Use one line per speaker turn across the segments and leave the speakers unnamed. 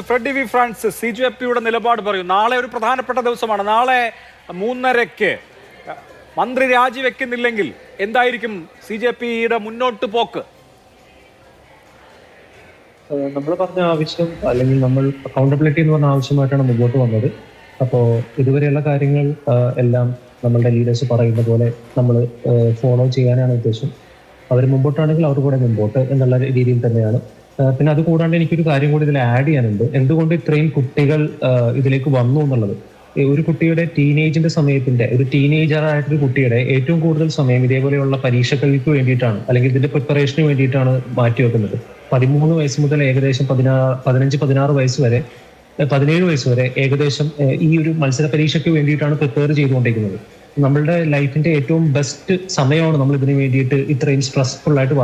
Freddy V Francis CJP-യുടെ നിലപാട് പറയും. നാളെ ഒരു പ്രധാനപ്പെട്ട ദിവസമാണ്. നാളെ 3:30-ക്ക് മന്ത്രി രാജിവെക്കുന്നില്ലെങ്കിൽ എന്തായിരിക്കും CJP-യുടെ മുന്നോട്ട് പോക്ക്?
നമ്മൾ പറഞ്ഞ ആവശ്യം അല്ലെങ്കിൽ നമ്മൾ അക്കൗണ്ടബിലിറ്റി എന്ന് പറഞ്ഞ ആവശ്യമായിട്ടാണ് മുമ്പോട്ട് വന്നത്. അപ്പോൾ ഇതുവരെയുള്ള കാര്യങ്ങൾ എല്ലാം നമ്മളുടെ ലീഡേഴ്സ് പറയുന്ന പോലെ നമ്മൾ ഫോളോ ചെയ്യാനാണ് ഉദ്ദേശം. അവർ മുമ്പോട്ടാണെങ്കിൽ അവർ കൂടെ മുമ്പോട്ട് എന്നുള്ള രീതിയിൽ തന്നെയാണ്. പിന്നെ അത് കൂടാണ്ട് എനിക്കൊരു കാര്യം കൂടി ഇതിൽ ആഡ് ചെയ്യാനുണ്ട്. എന്തുകൊണ്ട് ഇത്രയും കുട്ടികൾ ഇതിലേക്ക് വന്നു എന്നുള്ളത്. ഒരു കുട്ടിയുടെ ടീനേജിന്റെ സമയത്തിന്റെ ഒരു ടീനേജർ ആയിട്ടൊരു കുട്ടിയുടെ ഏറ്റവും കൂടുതൽ സമയം ഇതേപോലെയുള്ള പരീക്ഷകൾക്ക് വേണ്ടിയിട്ടാണ് അല്ലെങ്കിൽ ഇതിന്റെ പ്രിപ്പറേഷന് വേണ്ടിയിട്ടാണ് മാറ്റിവെക്കുന്നത്. 13 വയസ്സ് മുതൽ ഏകദേശം 15-16 വയസ്സ് വരെ 17 വയസ്സ് വരെ ഏകദേശം ഈ ഒരു മത്സര പരീക്ഷയ്ക്ക് വേണ്ടിയിട്ടാണ് പ്രിപ്പയർ ചെയ്തുകൊണ്ടിരിക്കുന്നത്. നമ്മളുടെ ലൈഫിന്റെ ഏറ്റവും ബെസ്റ്റ് സമയമാണ് നമ്മൾ ഇതിനു വേണ്ടിയിട്ട് ഇത്രയും സ്ട്രെസ്ഫുൾ ആയിട്ട്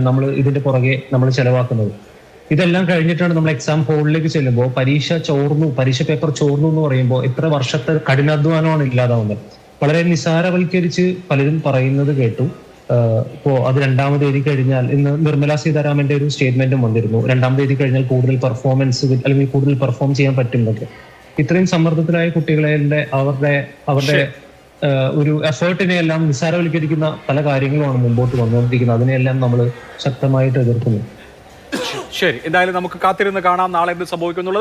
നമ്മൾ ഇതിന്റെ പുറകെ നമ്മൾ ചെലവാക്കുന്നത്. ഇതെല്ലാം കഴിഞ്ഞിട്ടാണ് നമ്മൾ എക്സാം ഹോളിലേക്ക് ചെല്ലുമ്പോൾ പരീക്ഷ പേപ്പർ ചോർന്നു എന്ന് പറയുമ്പോൾ എത്ര വർഷത്തെ കഠിനാധ്വാനമാണ് ഇല്ലാതാവുന്നത്. വളരെ നിസ്സാരവൽക്കരിച്ച് പലരും പറയുന്നത് കേട്ടു. ഇപ്പോ അത് 2ാം തീയതി കഴിഞ്ഞാൽ, ഇന്ന് നിർമ്മല സീതാരാമന്റെ ഒരു സ്റ്റേറ്റ്മെന്റും വന്നിരുന്നു, 2ാം തീയതി കഴിഞ്ഞാൽ കൂടുതൽ പെർഫോമൻസ് അല്ലെങ്കിൽ കൂടുതൽ പെർഫോം ചെയ്യാൻ പറ്റുന്നൊക്കെ. ഇത്രയും സമ്മർദ്ദത്തിലായ കുട്ടികളെ അവരുടെ ഒരു എഫേർട്ടിനെ എല്ലാം നിസ്സാരവൽക്കരിക്കുന്ന പല കാര്യങ്ങളുമാണ് മുമ്പോട്ട് വന്നുകൊണ്ടിരിക്കുന്നത്. അതിനെല്ലാം നമ്മൾ ശക്തമായിട്ട് എതിർക്കുന്നു.
ശരി, എന്തായാലും നമുക്ക് കാത്തിരുന്ന് കാണാം നാളെ എന്ത് സംഭവിക്കുന്നുള്ളത്.